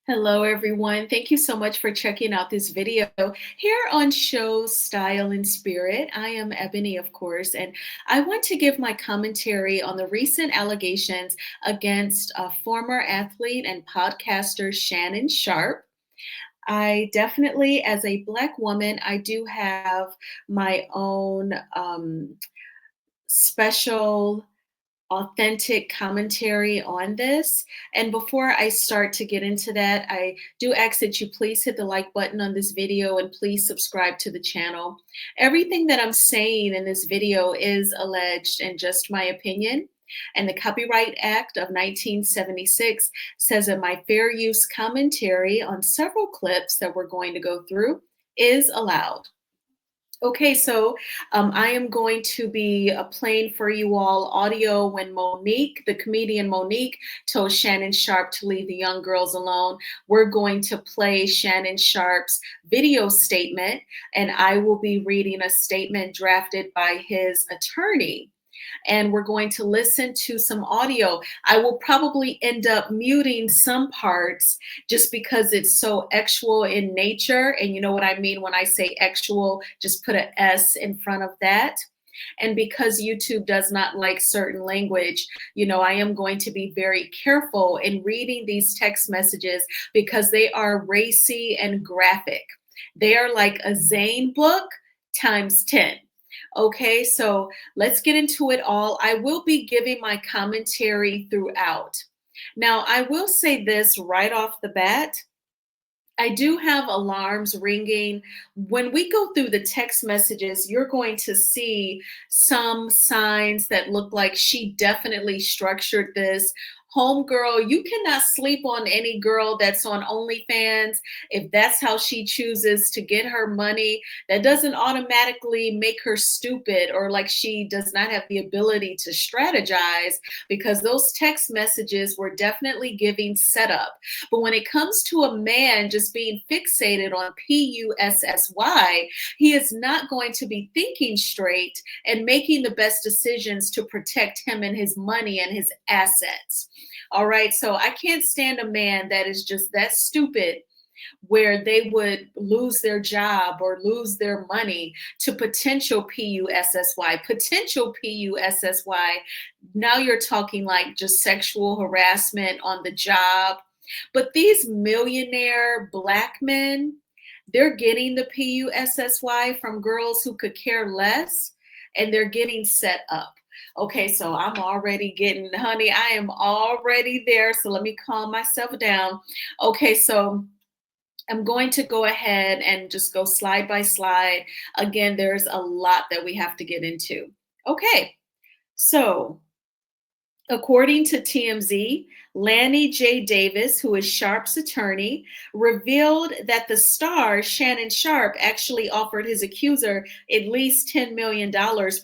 Hello, everyone. Thank you so much for checking out this video here on Show Style and Spirit. I am Ebony, of course, and I want to give my commentary on the recent allegations against former athlete and podcaster Shannon Sharpe. I definitely, as a Black woman, I do have my own special authentic commentary on this. And before I start to get into that, I do ask that you please hit the like button on this video and please subscribe to the channel. Everything that I'm saying in this video is alleged and just my opinion. And the Copyright Act of 1976 says that my fair use commentary on several clips that we're going to go through is allowed. Okay, so I am going to be playing for you all audio when Monique, the comedian Monique, told Shannon Sharpe to leave the young girls alone. We're going to play Shannon Sharpe's video statement, and I will be reading a statement drafted by his attorney. And we're going to listen to some audio. I will probably end up muting some parts just because it's so actual in nature. And you know what I mean when I say actual, just put an S in front of that. And because YouTube does not like certain language, I am going to be very careful in reading these text messages because they are racy and graphic. They are like a Zane book times 10. Okay, so let's get into it all. I will be giving my commentary throughout. Now, I will say this right off the bat. I do have alarms ringing. When we go through the text messages, you're going to see some signs that look like she definitely structured this. Homegirl, you cannot sleep on any girl that's on OnlyFans. If that's how she chooses to get her money, that doesn't automatically make her stupid or like she does not have the ability to strategize, because those text messages were definitely giving setup. But when it comes to a man just being fixated on PUSSY, he is not going to be thinking straight and making the best decisions to protect him and his money and his assets. All right, so I can't stand a man that is just that stupid where they would lose their job or lose their money to potential PUSSY. Potential PUSSY, now you're talking like just sexual harassment on the job. But these millionaire Black men, they're getting the PUSSY from girls who could care less, and they're getting set up. Okay, so I'm already getting, honey, I am already there. So let me calm myself down. Okay, so I'm going to go ahead and just go slide by slide. Again, there's a lot that we have to get into. Okay, so according to TMZ, Lanny J. Davis, who is Sharpe's attorney, revealed that the star, Shannon Sharpe, actually offered his accuser at least $10 million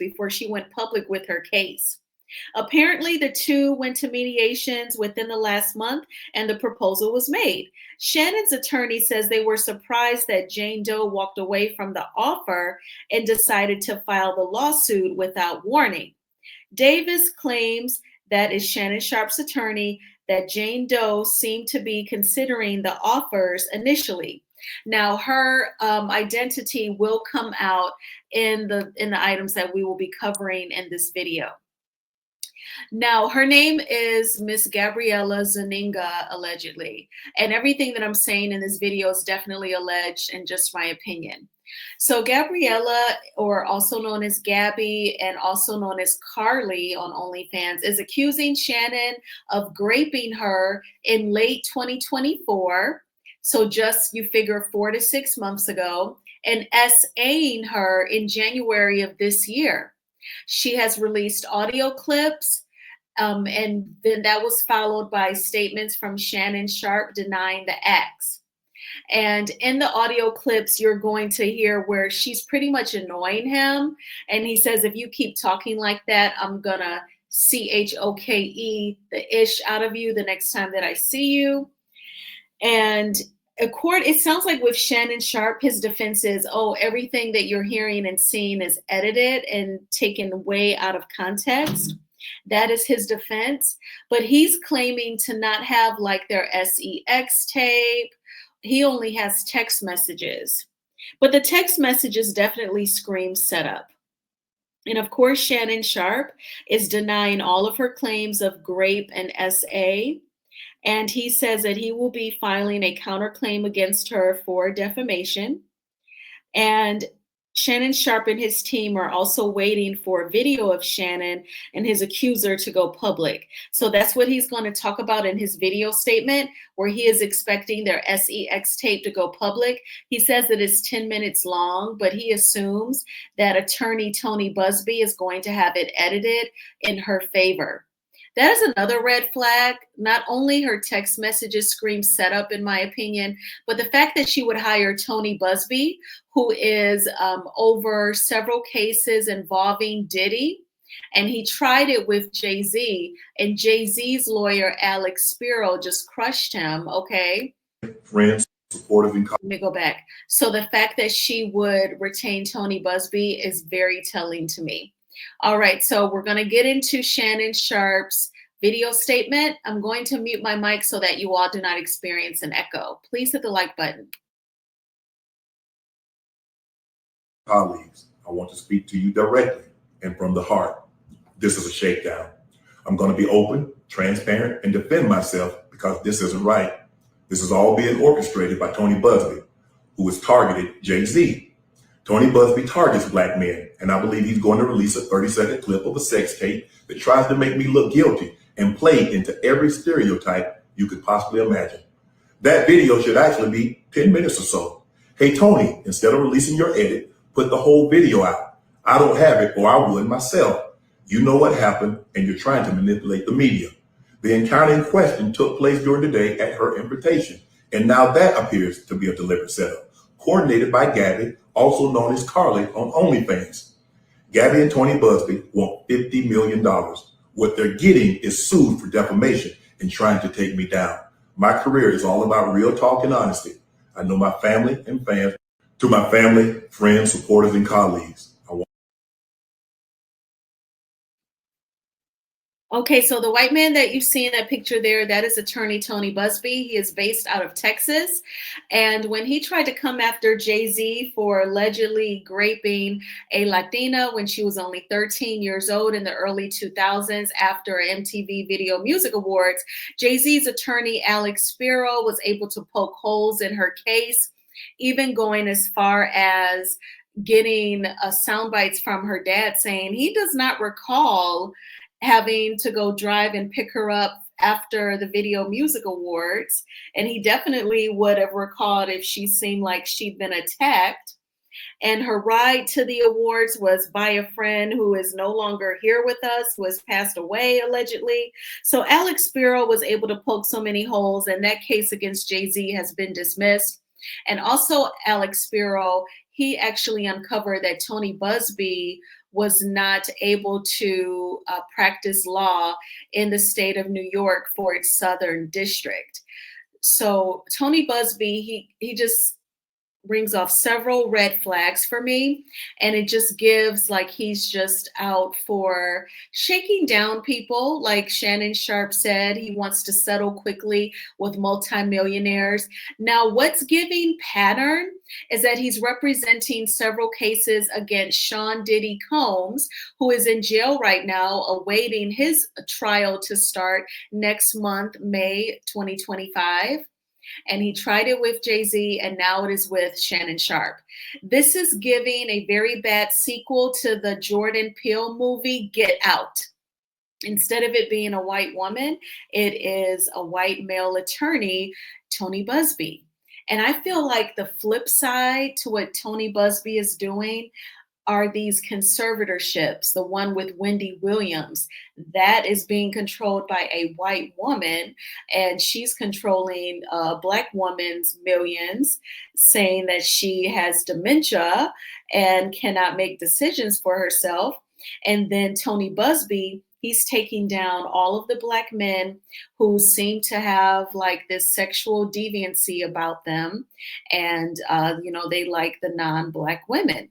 before she went public with her case. Apparently, the two went to mediations within the last month and the proposal was made. Shannon's attorney says they were surprised that Jane Doe walked away from the offer and decided to file the lawsuit without warning. Davis claims, that is Shannon Sharpe's attorney, that Jane Doe seemed to be considering the offers initially. Now, her identity will come out in the items that we will be covering in this video. Now, her name is Miss Gabriella Zaninga, allegedly. And everything that I'm saying in this video is definitely alleged and just my opinion. So Gabriella, or also known as Gabby and also known as Carly on OnlyFans, is accusing Shannon of graping her in late 2024. So just, you figure, 4 to 6 months ago, and SAing her in January of this year. She has released audio clips, and then that was followed by statements from Shannon Sharpe denying the acts. And in the audio clips, you're going to hear where she's pretty much annoying him. And he says, if you keep talking like that, I'm going to CHOKE the ish out of you the next time that I see you. And it sounds like with Shannon Sharpe, his defense is, oh, everything that you're hearing and seeing is edited and taken way out of context. That is his defense. But he's claiming to not have like their sex tape. He only has text messages. But the text messages definitely scream setup. And of course, Shannon Sharpe is denying all of her claims of grape and SA. And he says that he will be filing a counterclaim against her for defamation. And Shannon Sharpe and his team are also waiting for a video of Shannon and his accuser to go public. So that's what he's going to talk about in his video statement, where he is expecting their sex tape to go public. He says that it's 10 minutes long, but he assumes that attorney Tony Busby is going to have it edited in her favor. That is another red flag. Not only her text messages scream setup, in my opinion, but the fact that she would hire Tony Busby, who is over several cases involving Diddy. And he tried it with Jay-Z, and Jay-Z's lawyer, Alex Spiro, just crushed him, okay? Friends, supportive, and Let me go back. So the fact that she would retain Tony Busby is very telling to me. All right, so we're going to get into Shannon Sharpe's video statement. I'm going to mute my mic so that you all do not experience an echo. Please hit the like button. colleagues, I want to speak to you directly and from the heart. This is a shakedown. I'm going to be open, transparent, and defend myself because this isn't right. This is all being orchestrated by Tony Busby, who has targeted Jay-Z. Tony Busby targets black men, and I believe he's going to release a 30-second clip of a sex tape that tries to make me look guilty and play into every stereotype you could possibly imagine. That video should actually be 10 minutes or so. Hey, Tony, instead of releasing your edit, put the whole video out. I don't have it, or I would myself. You know what happened, and you're trying to manipulate the media. The encounter in question took place during the day at her invitation, and now that appears to be a deliberate setup, coordinated by Gabby, also known as Carly on OnlyFans. Gabby and Tony Busby want $50 million. What they're getting is sued for defamation and trying to take me down. My career is all about real talk and honesty. I know my family and fans. To my family, friends, supporters, and colleagues, Okay, so the white man that you see in that picture there, that is attorney Tony Busby. He is based out of Texas. And when he tried to come after Jay-Z for allegedly raping a Latina when she was only 13 years old in the early 2000s after MTV Video Music Awards, Jay-Z's attorney Alex Spiro was able to poke holes in her case, even going as far as getting sound bites from her dad saying he does not recall having to go drive and pick her up after the Video Music Awards. And he definitely would have recalled if she seemed like she'd been attacked. And her ride to the awards was by a friend who is no longer here with us, who has passed away allegedly. So Alex Spiro was able to poke so many holes, and that case against Jay-Z has been dismissed. And also Alex Spiro, he actually uncovered that Tony Busby was not able to practice law in the state of New York for its Southern District. So Tony Busby, he just rings off several red flags for me. And it just gives like he's just out for shaking down people. Like Shannon Sharpe said, he wants to settle quickly with multimillionaires. Now, what's giving pattern is that he's representing several cases against Sean Diddy Combs, who is in jail right now, awaiting his trial to start next month, May 2025. And he tried it with Jay-Z, and now it is with Shannon Sharpe. This is giving a very bad sequel to the Jordan Peele movie, Get Out. Instead of it being a white woman, it is a white male attorney, Tony Busby. And I feel like the flip side to what Tony Busby is doing are these conservatorships, the one with Wendy Williams, that is being controlled by a white woman, and she's controlling a black woman's millions, saying that she has dementia and cannot make decisions for herself. And then Tony Busby, he's taking down all of the black men who seem to have like this sexual deviancy about them, and they like the non-black women.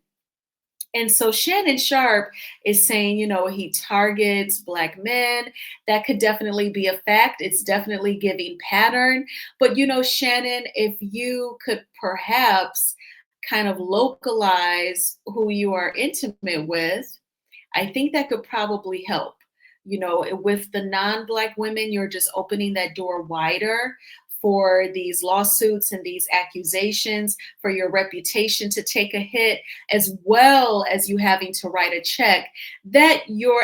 And so Shannon Sharpe is saying, he targets Black men. That could definitely be a fact. It's definitely giving pattern. But, Shannon, if you could perhaps kind of localize who you are intimate with, I think that could probably help. With the non Black women, you're just opening that door wider for these lawsuits and these accusations, for your reputation to take a hit, as well as you having to write a check that you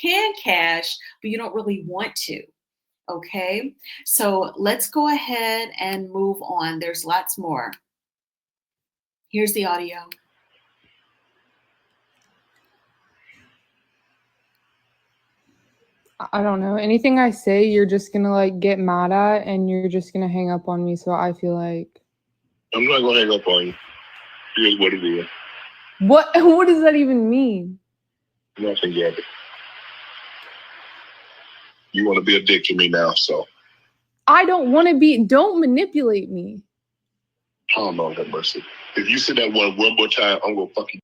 can cash, but you don't really want to. Okay, so let's go ahead and move on. There's lots more. Here's the audio. I don't know. Anything I say, you're just gonna like get mad at, and you're just gonna hang up on me. So I feel like I'm not gonna hang up on you. Here's what it is. what? What does that even mean? Nothing yet. You want to be a dick to me now, so I don't want to be. Don't manipulate me. oh Lord have mercy. If you say that one more time, I'm gonna fucking.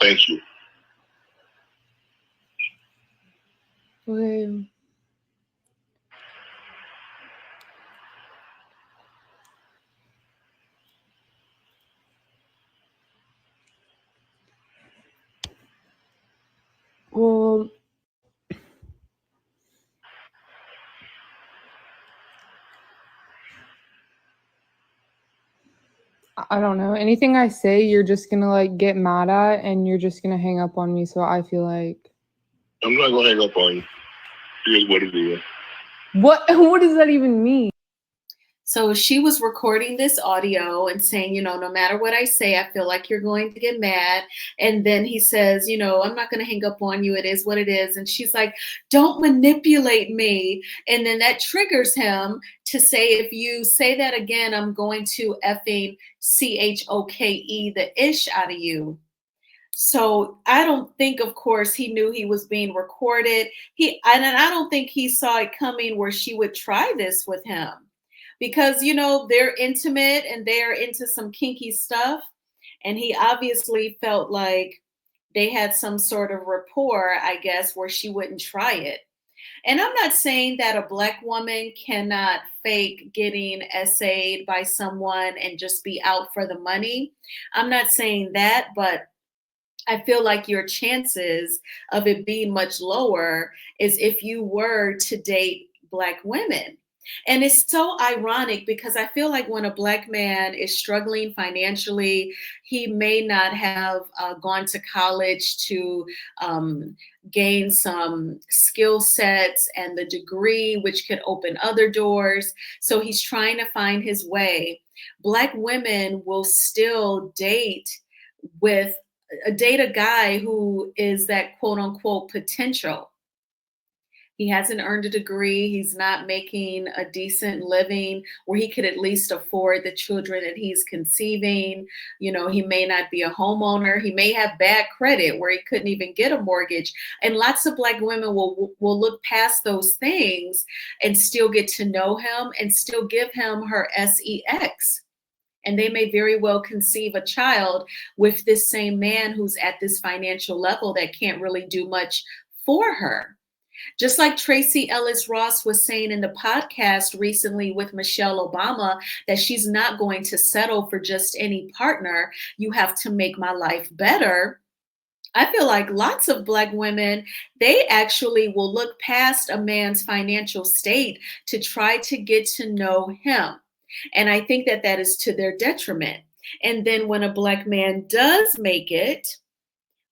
Thank you. Okay. Well, I don't know. Anything I say, you're just gonna like get mad at, and you're just gonna hang up on me. So I feel like I'm not gonna hang up on you. Here's what it is. what? What does that even mean? So she was recording this audio and saying, no matter what I say, I feel like you're going to get mad. And then he says, I'm not going to hang up on you. It is what it is. And she's like, don't manipulate me. And then that triggers him to say, if you say that again, I'm going to effing CHOKE the ish out of you. So I don't think, of course, he knew he was being recorded. And I don't think he saw it coming where she would try this with him, because they're intimate and they're into some kinky stuff, and he obviously felt like they had some sort of rapport, I guess, where she wouldn't try it. And I'm not saying that a Black woman cannot fake getting essayed by someone and just be out for the money. I'm not saying that, but I feel like your chances of it being much lower is if you were to date Black women. And it's so ironic because I feel like when a Black man is struggling financially, he may not have gone to college to gain some skill sets and the degree, which could open other doors. So he's trying to find his way. Black women will still with date a guy who is that quote unquote potential. He hasn't earned a degree. He's not making a decent living where he could at least afford the children that he's conceiving. He may not be a homeowner. He may have bad credit where he couldn't even get a mortgage. And lots of Black women will look past those things and still get to know him and still give him her sex. And they may very well conceive a child with this same man who's at this financial level that can't really do much for her. Just like Tracy Ellis Ross was saying in the podcast recently with Michelle Obama, that she's not going to settle for just any partner. You have to make my life better. I feel like lots of Black women, they actually will look past a man's financial state to try to get to know him. And I think that that is to their detriment. And then when a Black man does make it,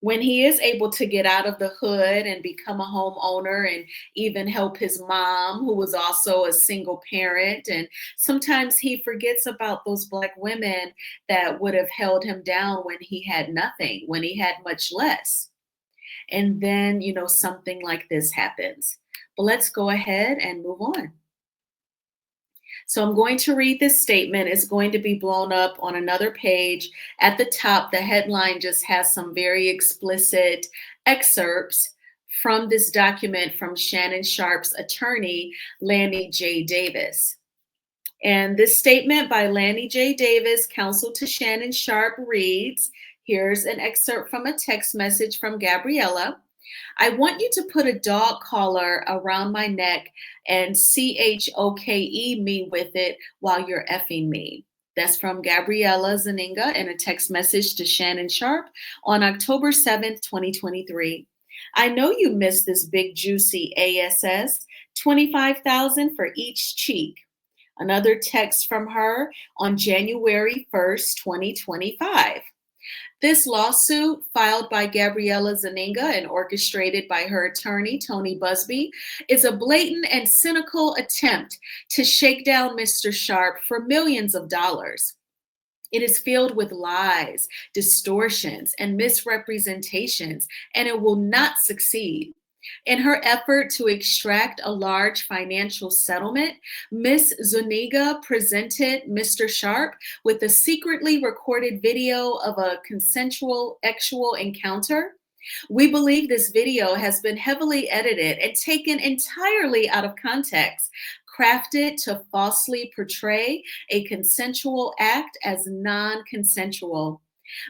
when he is able to get out of the hood and become a homeowner and even help his mom, who was also a single parent, and sometimes he forgets about those Black women that would have held him down when he had nothing, when he had much less. And then, something like this happens. But let's go ahead and move on. So I'm going to read this statement. It's going to be blown up on another page. At the top, the headline just has some very explicit excerpts from this document from Shannon Sharpe's attorney, Lanny J. Davis. And this statement by Lanny J. Davis, counsel to Shannon Sharpe, reads, here's an excerpt from a text message from Gabriella. I want you to put a dog collar around my neck and CHOKE me with it while you're effing me. That's from Gabriella Zaninga in a text message to Shannon Sharpe on October 7th, 2023. I know you missed this big juicy ASS, 25,000 for each cheek. Another text from her on January 1st, 2025. This lawsuit, filed by Gabriella Zaninga and orchestrated by her attorney, Tony Busby, is a blatant and cynical attempt to shake down Mr. Sharpe for millions of dollars. It is filled with lies, distortions, and misrepresentations, and it will not succeed. In her effort to extract a large financial settlement, Ms. Zuniga presented Mr. Sharpe with a secretly recorded video of a consensual sexual encounter. We believe this video has been heavily edited and taken entirely out of context, crafted to falsely portray a consensual act as non-consensual.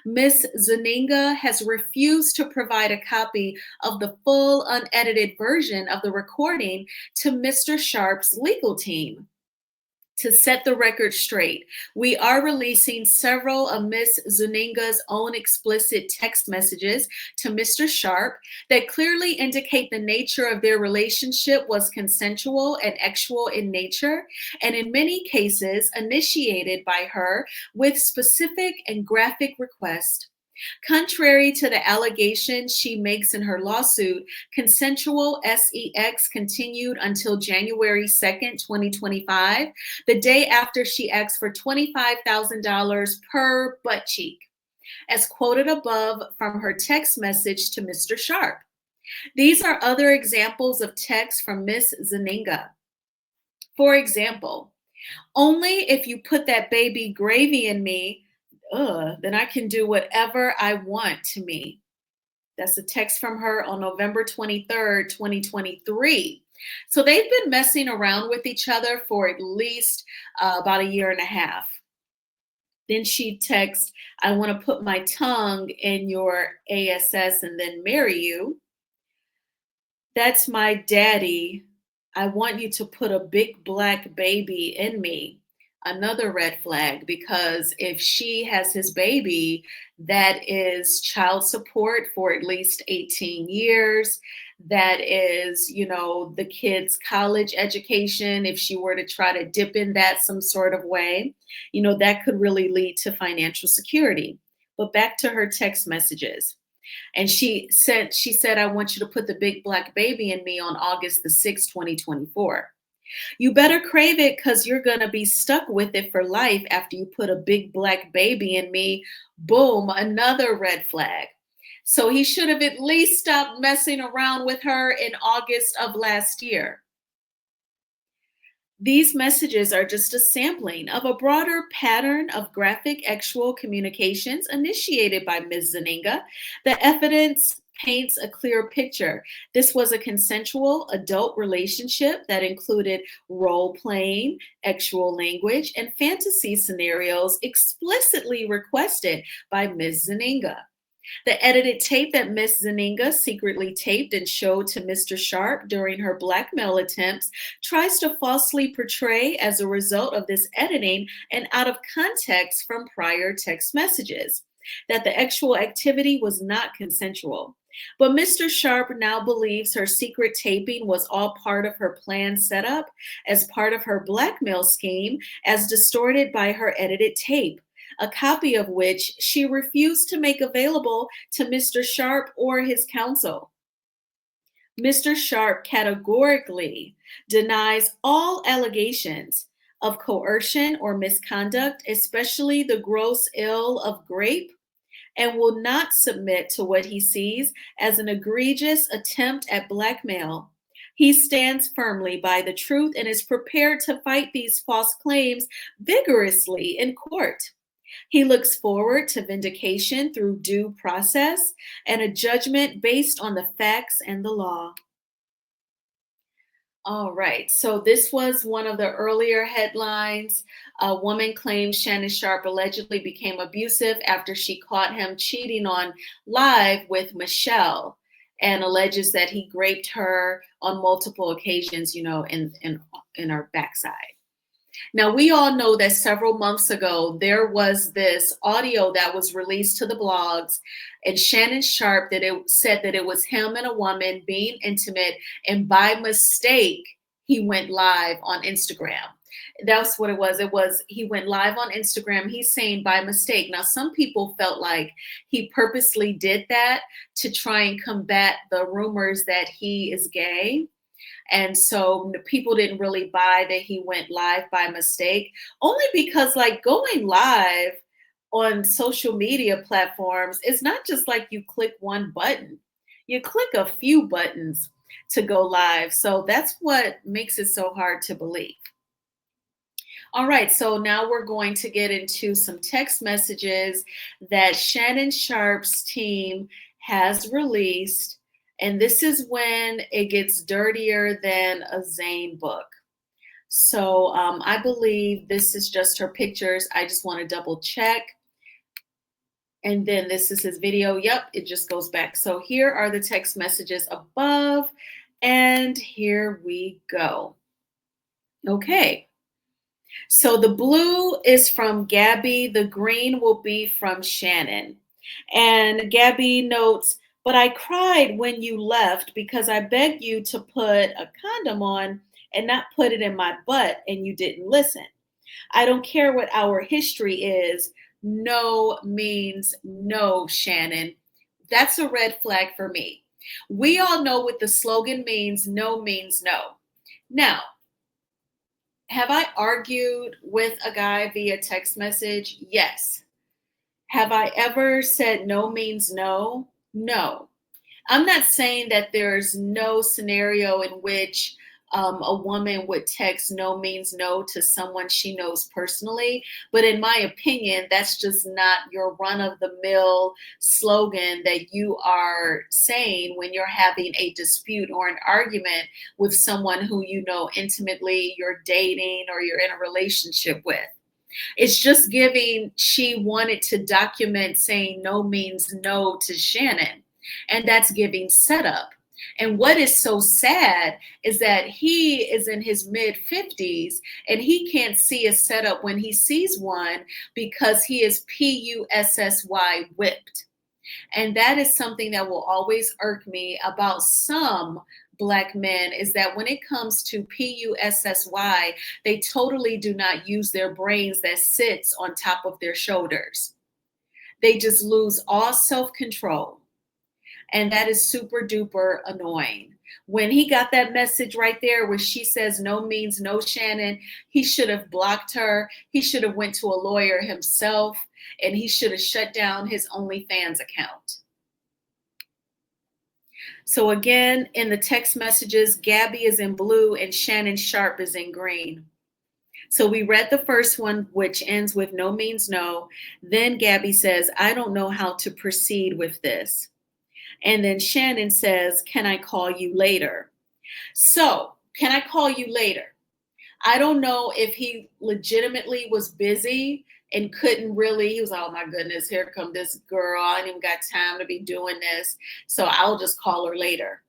Ms. Zaninga has refused to provide a copy of the full unedited version of the recording to Mr. Sharpe's legal team. To set the record straight, we are releasing several of Ms. Zaninga's own explicit text messages to Mr. Sharpe that clearly indicate the nature of their relationship was consensual and sexual in nature, and in many cases initiated by her with specific and graphic requests. Contrary to the allegations she makes in her lawsuit, consensual sex continued until January 2nd, 2025, the day after she asked for $25,000 per butt cheek, as quoted above from her text message to Mr. Sharpe. These are other examples of texts from Ms. Zaninga. For example, only if you put that baby gravy in me, then I can do whatever I want to me. That's a text from her on November 23rd, 2023. So they've been messing around with each other for at least about a year and a half. Then she texts, I want to put my tongue in your ASS and then marry you. That's my daddy. I want you to put a big black baby in me. Another red flag, because if she has his baby, that is child support for at least 18 years. That is, the kid's college education. If she were to try to dip in that some sort of way, that could really lead to financial security. But back to her text messages. And she said, I want you to put the big black baby in me on August the 6th, 2024. You better crave it because you're going to be stuck with it for life after you put a big black baby in me. Boom, another red flag. So he should have at least stopped messing around with her in August of last year. These messages are just a sampling of a broader pattern of graphic sexual communications initiated by Ms. Zaninga. The evidence paints a clear picture. This was a consensual adult relationship that included role-playing, sexual language, and fantasy scenarios explicitly requested by Ms. Zaninga. The edited tape that Ms. Zaninga secretly taped and showed to Mr. Sharpe during her blackmail attempts tries to falsely portray, as a result of this editing and out of context from prior text messages, that the sexual activity was not consensual. But Mr. Sharpe now believes her secret taping was all part of her planned setup as part of her blackmail scheme, as distorted by her edited tape, a copy of which she refused to make available to Mr. Sharpe or his counsel. Mr. Sharpe categorically denies all allegations of coercion or misconduct, especially the gross ill of grape, and will not submit to what he sees as an egregious attempt at blackmail. He stands firmly by the truth and is prepared to fight these false claims vigorously in court. He looks forward to vindication through due process and a judgment based on the facts and the law. All right. So this was one of the earlier headlines. A woman claims Shannon Sharpe allegedly became abusive after she caught him cheating on live with Michelle and alleges that he raped her on multiple occasions, in her backside. Now, we all know that several months ago, there was this audio that was released to the blogs, and Shannon Sharpe that it said that it was him and a woman being intimate, and by mistake, he went live on Instagram. That's what it was. He went live on Instagram. He's saying by mistake. Now, some people felt like he purposely did that to try and combat the rumors that he is gay. And so people didn't really buy that he went live by mistake, only because like going live on social media platforms, it's not just like you click one button. You click a few buttons to go live. So that's what makes it so hard to believe. All right, so now we're going to get into some text messages that Shannon Sharpe's team has released. And this is when it gets dirtier than a Zane book. So I believe this is just her pictures. I just want to double check. And then this is his video. Yep, it just goes back. So here are the text messages above. And here we go. Okay. So the blue is from Gabby. The green will be from Shannon. And Gabby notes, but I cried when you left because I begged you to put a condom on and not put it in my butt, and you didn't listen. I don't care what our history is. No means no, Shannon. That's a red flag for me. We all know what the slogan means. No means no. Now, have I argued with a guy via text message? Yes. Have I ever said no means no? No. I'm not saying that there's no scenario in which a woman would text no means no to someone she knows personally. But in my opinion, that's just not your run of the mill slogan that you are saying when you're having a dispute or an argument with someone who you know intimately, you're dating, or you're in a relationship with. It's just giving she wanted to document saying no means no to Shannon. And that's giving setup. And what is so sad is that he is in his mid 50s and he can't see a setup when he sees one because he is PUSSY whipped. And that is something that will always irk me about some Black men, is that when it comes to PUSSY, they totally do not use their brains that sits on top of their shoulders. They just lose all self-control. And that is super duper annoying. When he got that message right there where she says no means no, Shannon, he should have blocked her. He should have went to a lawyer himself, and he should have shut down his OnlyFans account. So again, in the text messages, Gabby is in blue and Shannon Sharpe is in green. So we read the first one, which ends with no means no. Then Gabby says, I don't know how to proceed with this. And then Shannon says, can I call you later? So, can I call you later? I don't know if he legitimately was busy and couldn't really, he was like, oh my goodness, here come this girl. I ain't even got time to be doing this. So I'll just call her later.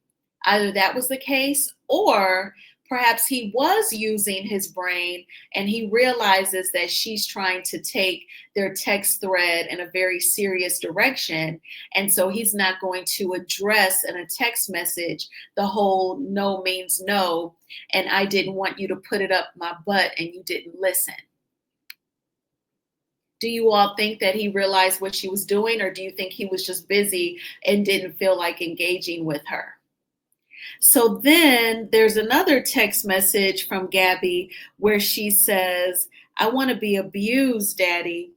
Either that was the case, or perhaps he was using his brain and he realizes that she's trying to take their text thread in a very serious direction. And so he's not going to address in a text message the whole no means no. And I didn't want you to put it up my butt and you didn't listen. Do you all think that he realized what she was doing, or do you think he was just busy and didn't feel like engaging with her? So then there's another text message from Gabby where she says, I want to be abused, Daddy.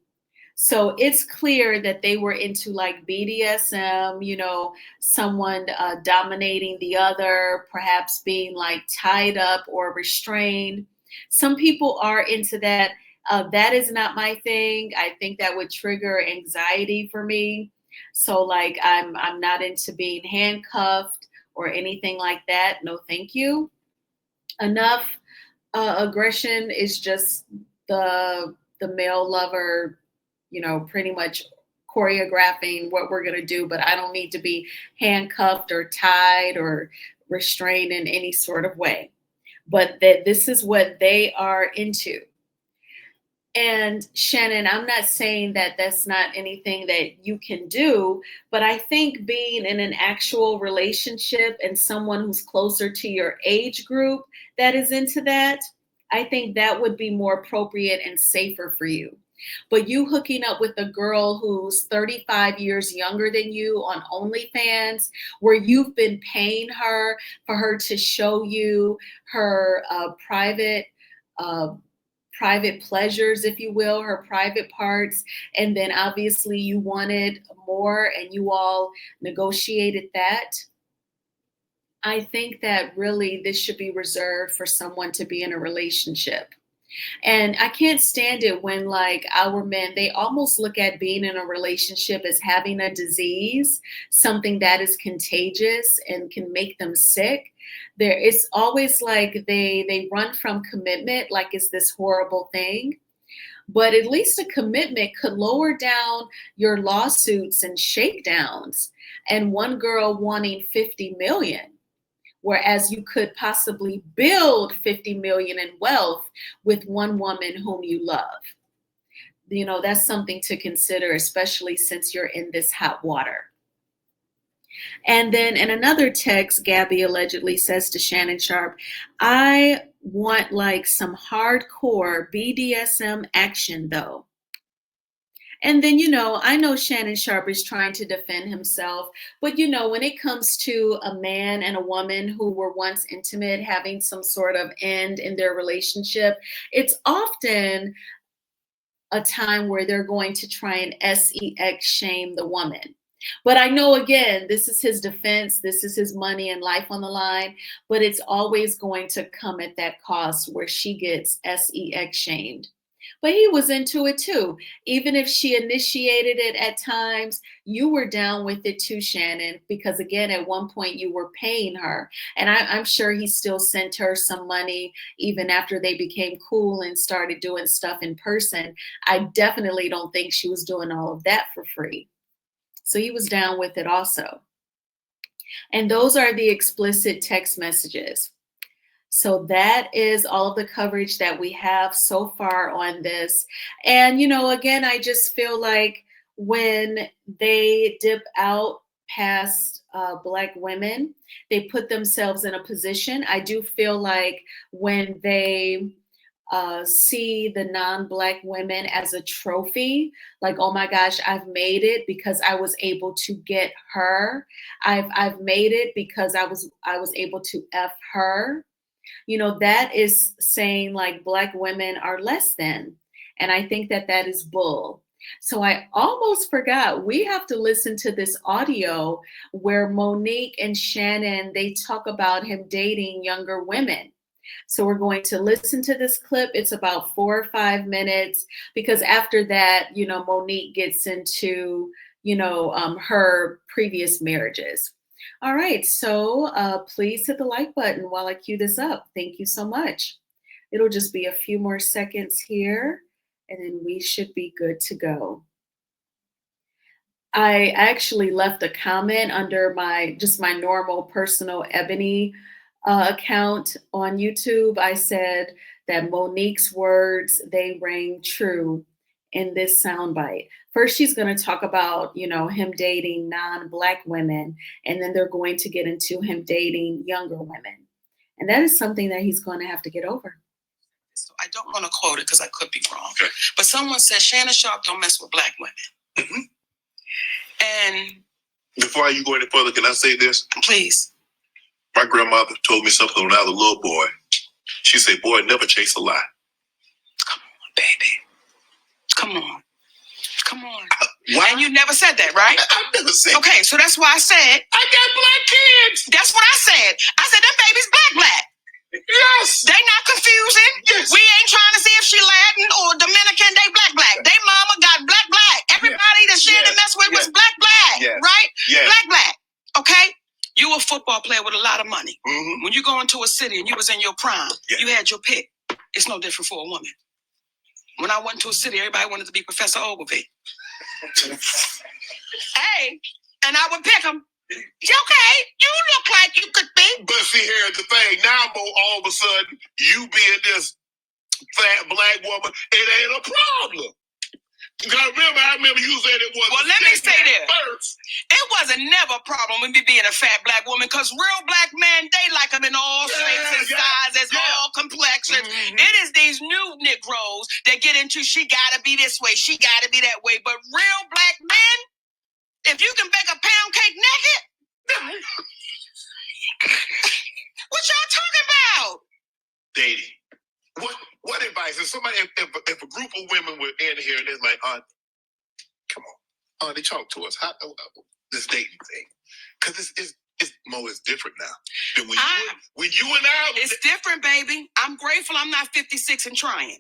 So it's clear that they were into like BDSM, someone dominating the other, perhaps being like tied up or restrained. Some people are into that. That is not my thing. I think that would trigger anxiety for me. So like I'm not into being handcuffed or anything like that. No, thank you. Enough aggression is just the male lover, pretty much choreographing what we're going to do, but I don't need to be handcuffed or tied or restrained in any sort of way. But that this is what they are into. And Shannon, I'm not saying that that's not anything that you can do, but I think being in an actual relationship and someone who's closer to your age group that is into that, I think that would be more appropriate and safer for you. But you hooking up with a girl who's 35 years younger than you on OnlyFans, where you've been paying her for her to show you her private pleasures, if you will, her private parts. And then obviously you wanted more and you all negotiated that. I think that really this should be reserved for someone to be in a relationship. And I can't stand it when like our men, they almost look at being in a relationship as having a disease, something that is contagious and can make them sick. It's always like they run from commitment like it's this horrible thing. But at least a commitment could lower down your lawsuits and shakedowns. And one girl wanting 50 million, whereas you could possibly build 50 million in wealth with one woman whom you love. That's something to consider, especially since you're in this hot water. And then in another text, Gabby allegedly says to Shannon Sharpe, I want like some hardcore BDSM action though. And then, I know Shannon Sharpe is trying to defend himself, but when it comes to a man and a woman who were once intimate, having some sort of end in their relationship, it's often a time where they're going to try and sex shame the woman. But I know, again, this is his defense, this is his money and life on the line, but it's always going to come at that cost where she gets sex shamed. But he was into it too. Even if she initiated it at times, you were down with it too, Shannon, because again, at one point you were paying her. And I'm sure he still sent her some money even after they became cool and started doing stuff in person. I definitely don't think she was doing all of that for free. So he was down with it also. And those are the explicit text messages. So that is all of the coverage that we have so far on this. And, again, I just feel like when they dip out past Black women, they put themselves in a position. I do feel like when they see the non-Black women as a trophy, like, oh my gosh, I've made it because I was able to get her. I've made it because I was able to F her. That is saying like Black women are less than. And I think that is bull. So I almost forgot, we have to listen to this audio where Monique and Shannon, they talk about him dating younger women. So we're going to listen to this clip. It's about 4 or 5 minutes, because after that, Monique gets into, her previous marriages. All right, so please hit the like button while I cue this up. Thank you so much. It'll just be a few more seconds here, and then we should be good to go. I actually left a comment under my normal personal Ebony account on YouTube. I said that Monique's words, they rang true in this soundbite. First, she's going to talk about, him dating non-Black women, and then they're going to get into him dating younger women. And that is something that he's going to have to get over. So I don't want to quote it because I could be wrong. Okay. But someone said Shannon Sharpe don't mess with Black women. Mm-hmm. And before you go any further, can I say this? Please. My grandmother told me something when I was a little boy. She said, boy, never chase a lie. Come on, baby. Come on. Come on. Why? And you never said that, right? I never said. Okay, so that's why I said, I got Black kids. That's what I said. I said, that baby's black. Yes. They not confusing. Yes. We ain't trying to see if she Latin or Dominican You a football player with a lot of money. Mm-hmm. When you go into a city and you was in your prime, Yeah. you had your pick. It's no different for a woman. When I went to a city, everybody wanted to be Professor Ogilvy. Hey, and I would pick him. Okay, you look like you could be. But see, here's the thing. Now, Mo, all of a sudden, you being this fat black woman, it ain't a problem. Because I remember you said it was. Well, let me say this. First. It wasn't never a problem with me being a fat black woman, because real black men, they like them in all shapes and sizes, all complexions. Mm-hmm. It is these new Negroes that get into, she gotta be this way, she gotta be that way. But real black men, if you can bake a pound cake naked, what y'all talking about? Dating. What advice? If somebody, if a group of women were in here and it's like, come on, they talk to us. How this dating thing? Because it's Mo is different now than when you and I. It's different, baby. I'm grateful I'm not 56 and trying.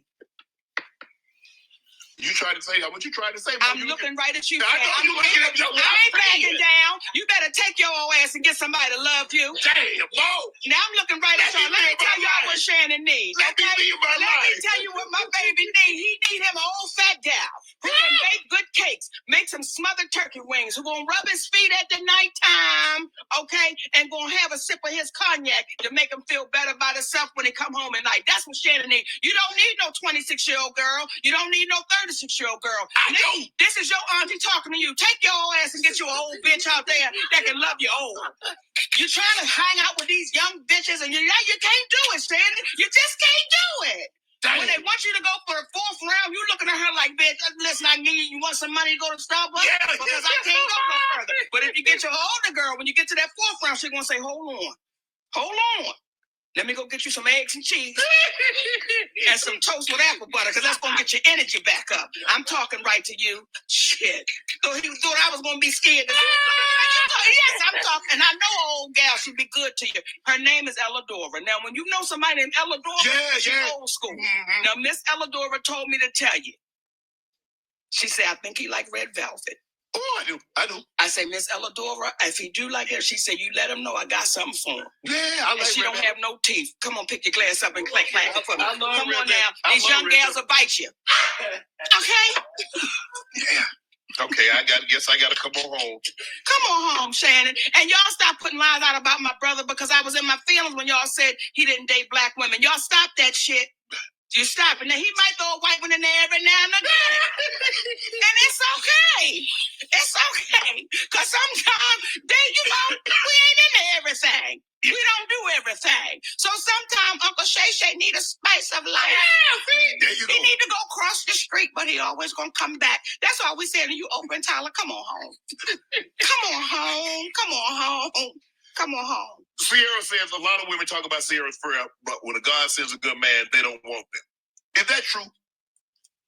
You tried to say that. What you tried to say? I'm looking right at you. I know you looking at your I ain't backing down. You better take your old ass and get somebody to love you. Damn, Mo. Now I'm looking right at y'all. Let me tell y'all what Shannon needs. Let me tell you what my baby needs. He need him an old fat gal who can bake good cakes, make some smothered turkey wings, who gonna rub his feet at the nighttime, okay, and gonna have a sip of his cognac to make him feel better about himself when he come home at night. That's what Shannon needs. You don't need no 26-year-old girl. You don't need no 36-year-old girl. This is your auntie talking to you. Take your old ass and get you an old bitch out there that can love you old. You're trying to hang out with these young bitches and you can't do it, Shannon. You just can't do it. Damn. When they want you to go for the 4th round, you looking at her like, bitch, listen, I give you want some money to go to Starbucks? Yeah, because I can't go no further. But if you get your older girl, when you get to that 4th round, she's going to say, hold on. Let me go get you some eggs and cheese and some toast with apple butter, because that's going to get your energy back up. I'm talking right to you. Shit. So he thought I was going to be scared. Yes, I'm talking. And I know an old gal, she'd be good to you. Her name is Elladora. Now, when you know somebody named Elladora, she's old school. Mm-hmm. Now, Miss Elladora told me to tell you. She said, I think he like red velvet. Oh, I do. I say, Miss Elladora, if he do like her, she said, you let him know I got something for him. Yeah, I like and she don't have no teeth. Come on, pick your glass up and clank it for me. Come on now. These young gals will bite you. Okay? Yeah. Okay, guess I gotta come on home. Come on home, Shannon. And y'all stop putting lies out about my brother, because I was in my feelings when y'all said he didn't date black women. Y'all stop that shit. You stop it. Now, he might throw a white one in there every now and again. And it's okay. It's okay. Because sometimes, we ain't into everything. We don't do everything. So sometimes Uncle Shay need a spice of life. Yeah, there you go. He need to go across the street, but he always going to come back. That's all we saying to you, Oprah and Tyler. Come on home. Come on home. Come on home. Come on home. Sierra says a lot of women talk about Sierra's prayer, but when a God sends a good man, they don't want them. Is that true?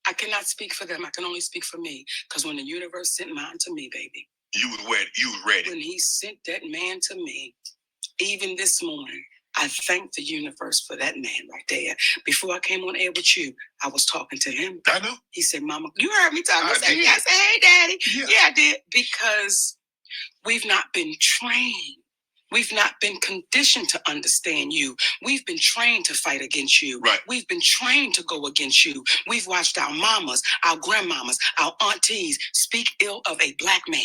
I cannot speak for them. I can only speak for me. Because when the universe sent mine to me, baby. You was ready. You was ready. When he sent that man to me, even this morning, I thank the universe for that man right there. Before I came on air with you, I was talking to him. I know. He said, Mama, you heard me talking. I I did. said, hey, Daddy. Yeah, I did. Because we've not been trained. We've not been conditioned to understand you. We've been trained to fight against you. Right. We've been trained to go against you. We've watched our mamas, our grandmamas, our aunties speak ill of a black man.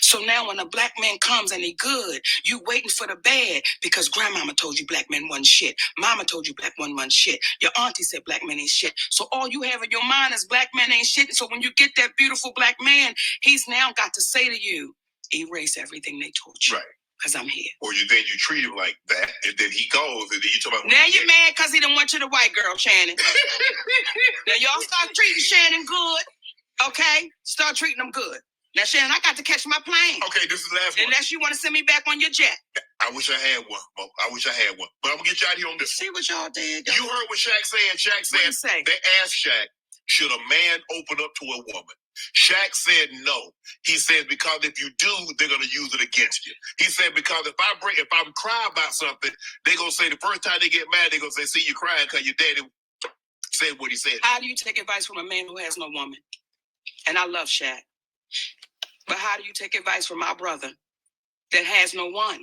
So now when a black man comes and he good, you waiting for the bad because grandmama told you black men wasn't shit. Mama told you black men wasn't shit. Your auntie said black men ain't shit. So all you have in your mind is black men ain't shit. So when you get that beautiful black man, he's now got to say to you, erase everything they told you. Right. Because I'm here. Or then you treat him like that, and then he goes, and then you talk about. Now you're mad because he didn't want you the white girl, Shannon. Now y'all start treating Shannon good, okay? Start treating them good. Now, Shannon, I got to catch my plane. Okay, this is the last one. Unless you want to send me back on your jet. I wish I had one, Mo. I wish I had one. But I'm going to get you out here on this. See what y'all did. You heard what Shaq said. Shaq said, say? they asked Shaq, should a man open up to a woman? Shaq said no. He said, because if you do, they're going to use it against you. He said, because if I'm crying about something, they're going to say the first time they get mad, they're going to say, see, you crying because your daddy said what he said. How do you take advice from a man who has no woman? And I love Shaq. But how do you take advice from my brother that has no one?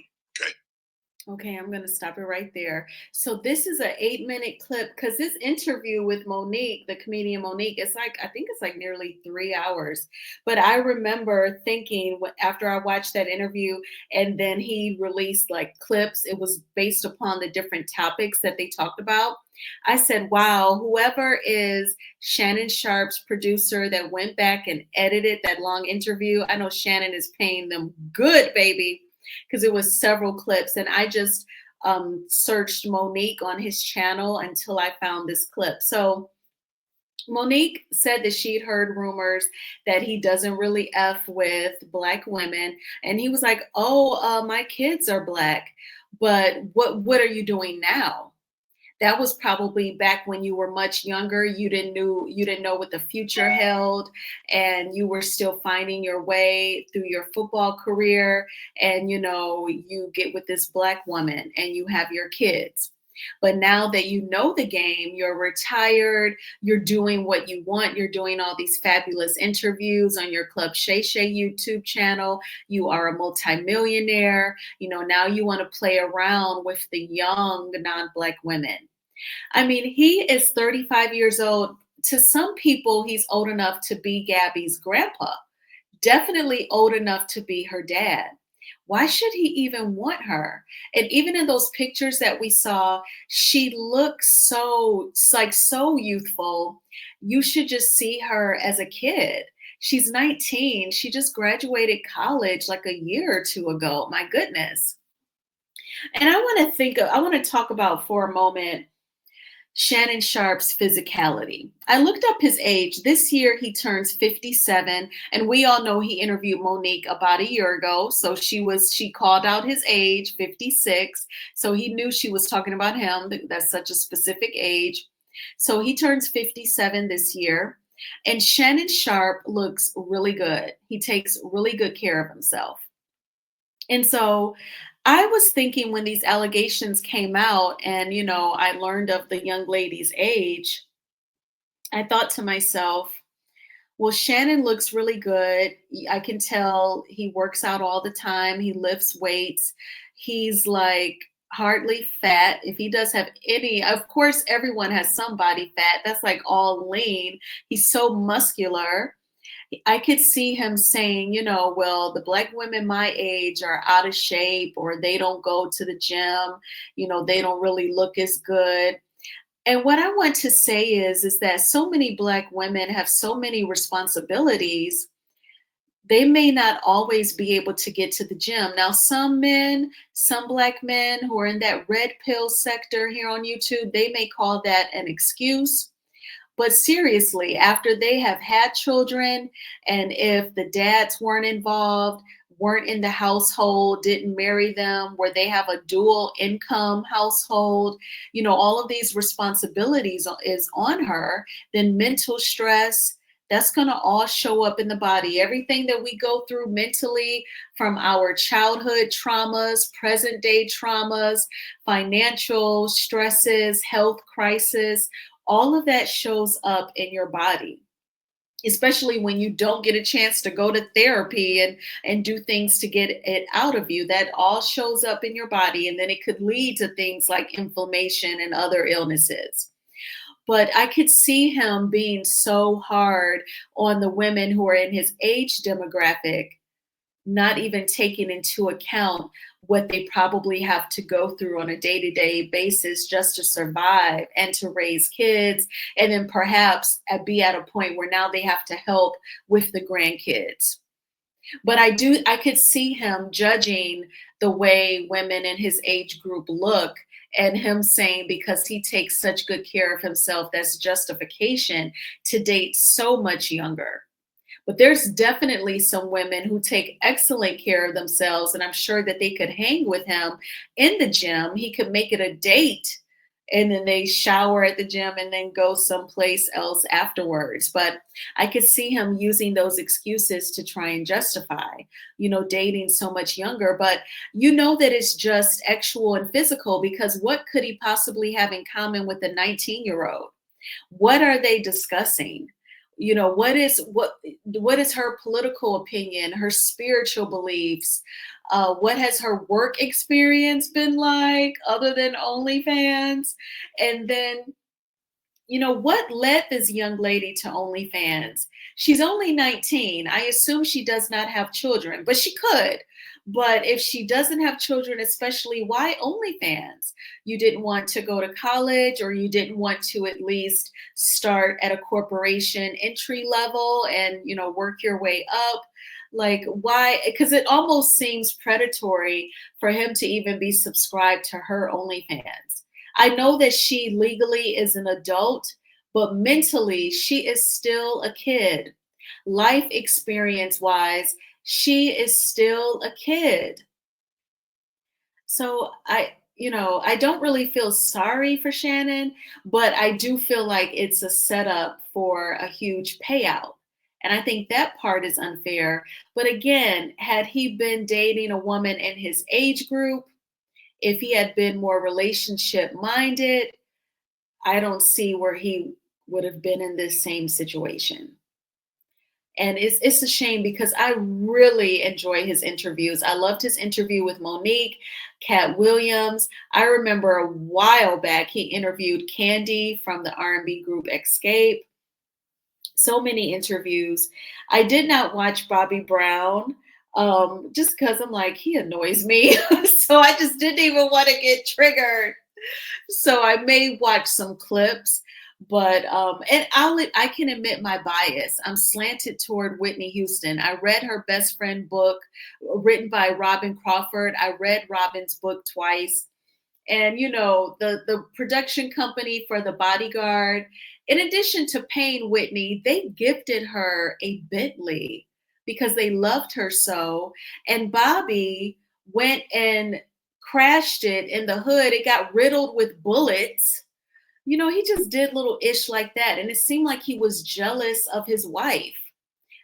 Okay, I'm going to stop it right there. So this is a 8-minute clip because this interview with Monique, the comedian Monique, it's like I think it's like nearly 3 hours. But I remember thinking after I watched that interview, and then he released like clips. It was based upon the different topics that they talked about. I said, "Wow, whoever is Shannon Sharpe's producer that went back and edited that long interview, I know Shannon is paying them good, baby." Because it was several clips, and I just searched Monique on his channel until I found this clip. So Monique said that she'd heard rumors that he doesn't really F with Black women. And he was like, "Oh, my kids are Black. But what are you doing now?" That was probably back when you were much younger. You didn't know what the future held, and you were still finding your way through your football career. And you get with this Black woman and you have your kids. But now that you know the game, you're retired, you're doing what you want, you're doing all these fabulous interviews on your Club Shay Shay YouTube channel. You are a multimillionaire. Now you want to play around with the young non-Black women. I mean, he is 35 years old. To some people, he's old enough to be Gabby's grandpa, definitely old enough to be her dad. Why should he even want her? And even in those pictures that we saw, she looks so youthful. You should just see her as a kid. She's 19. She just graduated college like a year or two ago. My goodness. And I want to talk about for a moment Shannon Sharpe's physicality. I looked up his age. This year he turns 57, and we all know he interviewed Monique about a year ago. So she called out his age, 56. So he knew she was talking about him. That's such a specific age. So he turns 57 this year. And Shannon Sharpe looks really good. He takes really good care of himself. And so I was thinking when these allegations came out and, I learned of the young lady's age, I thought to myself, well, Shannon looks really good. I can tell he works out all the time. He lifts weights. He's like hardly fat. If he does have any, of course, everyone has some body fat. That's like all lean. He's so muscular. I could see him saying, well, the Black women my age are out of shape, or they don't go to the gym, they don't really look as good. And what I want to say is that so many Black women have so many responsibilities. They may not always be able to get to the gym. Now, some Black men who are in that red pill sector here on YouTube, they may call that an excuse. But seriously, after they have had children, and if the dads weren't involved, weren't in the household, didn't marry them, where they have a dual income household, all of these responsibilities is on her, then mental stress, that's going to all show up in the body. Everything that we go through mentally, from our childhood traumas, present day traumas, financial stresses, health crisis, all of that shows up in your body, especially when you don't get a chance to go to therapy and do things to get it out of you. That all shows up in your body, and then it could lead to things like inflammation and other illnesses. But I could see him being so hard on the women who are in his age demographic, not even taking into account what they probably have to go through on a day-to-day basis just to survive and to raise kids, and then perhaps be at a point where now they have to help with the grandkids. But I could see him judging the way women in his age group look, and him saying because he takes such good care of himself, that's justification to date so much younger. But there's definitely some women who take excellent care of themselves, and I'm sure that they could hang with him in the gym. He could make it a date, and then they shower at the gym and then go someplace else afterwards. But I could see him using those excuses to try and justify, dating so much younger. But that it's just actual and physical, because what could he possibly have in common with a 19-year-old? What are they discussing? You know, what is her political opinion, her spiritual beliefs? What has her work experience been like other than OnlyFans? And then, you know, what led this young lady to OnlyFans? She's only 19. I assume she does not have children, but she could. But if she doesn't have children, especially, why OnlyFans? You didn't want to go to college, or you didn't want to at least start at a corporation entry level and, you know, work your way up. Like, why? Because it almost seems predatory for him to even be subscribed to her OnlyFans. I know that she legally is an adult, but mentally she is still a kid. Life experience wise, she is still a kid. So you know, I don't really feel sorry for Shannon, but I do feel like it's a setup for a huge payout. And I think that part is unfair. But again, had he been dating a woman in his age group, if he had been more relationship minded, I don't see where he would have been in this same situation. And it's a shame because I really enjoy his interviews. I loved his interview with Monique, Cat Williams. I remember a while back he interviewed Candy from the R&B group Escape. So many interviews. I did not watch Bobby Brown just because I'm like, he annoys me. So I just didn't even want to get triggered. So I may watch some clips, but and I can admit my bias. I'm slanted toward Whitney Houston. I read her best friend book written by Robin Crawford. I read Robin's book twice. And you know, the production company for The Bodyguard, in addition to paying Whitney, they gifted her a Bentley because they loved her so. And Bobby went and crashed it in the hood. It got riddled with bullets. You know, he just did little ish like that. And it seemed like he was jealous of his wife.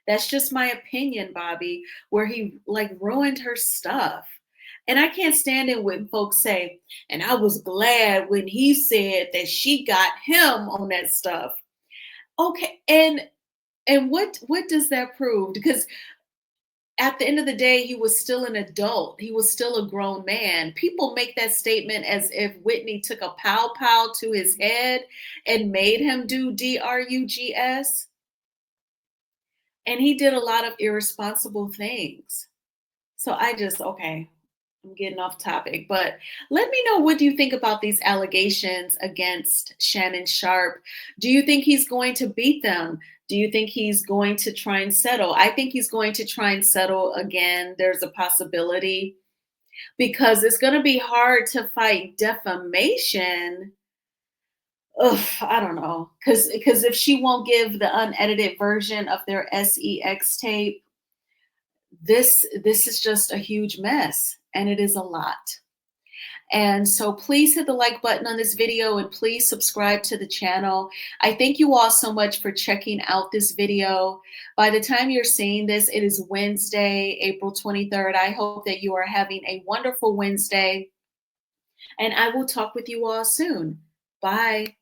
That's just my opinion, Bobby, where he like ruined her stuff. And I can't stand it when folks say, and I was glad when he said that she got him on that stuff. Okay, and what does that prove? Because at the end of the day, he was still an adult. He was still a grown man. People make that statement as if Whitney took a pow pow to his head and made him do drugs. And he did a lot of irresponsible things. So I just, okay, I'm getting off topic, but let me know, what do you think about these allegations against Shannon Sharpe? Do you think he's going to beat them? Do you think he's going to try and settle? I think he's going to try and settle again. There's a possibility because it's going to be hard to fight defamation. Ugh, I don't know, because if she won't give the unedited version of their sex tape, this is just a huge mess, and it is a lot. And so please hit the like button on this video and please subscribe to the channel. I thank you all so much for checking out this video. By the time you're seeing this, it is Wednesday, April 23rd. I hope that you are having a wonderful Wednesday, and I will talk with you all soon. Bye.